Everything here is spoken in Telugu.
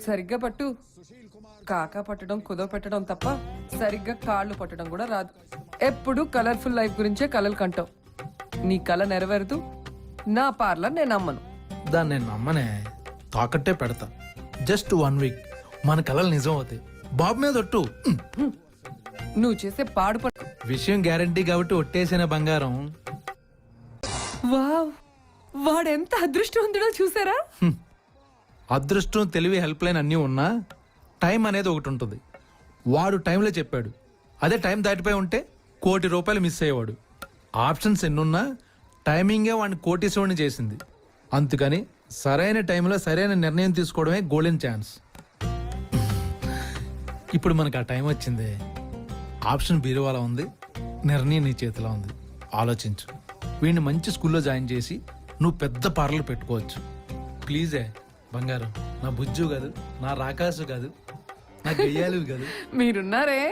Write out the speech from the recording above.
సరిగ్గా పట్టు. కాకా పట్టడం కుదవ పెట్టడం తప్ప సరిగ్గా కాళ్ళు పట్టడం కూడా రాదు. ఎప్పుడు కలర్ఫుల్ లైఫ్ గురించే కలలు కంటావు. నీ కళ నెరవేరుతూ నా పార్లర్ నేను నమ్మను. దాన్ని నేను నమ్మనే, తాకట్టే పెడతా. జస్ట్ 1 వీక్ మన కళలు నిజం అవుతాయి. బాబు మీద ఒట్టు. నువ్వు చేసే పాడు పట్టు. విషయం గ్యారంటీ కాబట్టి ఒట్టేసిన బంగారం. వావ్, వాడెంత అదృష్టవంతుడో చూసారా? అదృష్టం, తెలివి, హెల్ప్ లైన్ అన్నీ ఉన్నా టైం అనేది ఒకటి ఉంటుంది. వాడు టైంలో చెప్పాడు. అదే టైం దాటిపోయి ఉంటే ₹1 కోటి మిస్ అయ్యేవాడు. ఆప్షన్స్ ఎన్నున్నా టైమింగే వాడిని కోటీశ్వరుని చేసింది. అందుకని సరైన టైంలో సరైన నిర్ణయం తీసుకోవడమే గోల్డెన్ ఛాన్స్. ఇప్పుడు మనకు ఆ టైం వచ్చింది. ఆప్షన్ బీరువాలా ఉంది, నిర్ణయం నీ చేతిలో ఉంది. ఆలోచించు. వీడిని మంచి స్కూల్లో జాయిన్ చేసి నువ్వు పెద్ద పార్లర్ పెట్టుకోవచ్చు. ప్లీజే బంగారం, నా బుజ్జు కాదు, నా రాకాసు కాదు, నా గయ్యాలు కాదు. మీరున్నారే.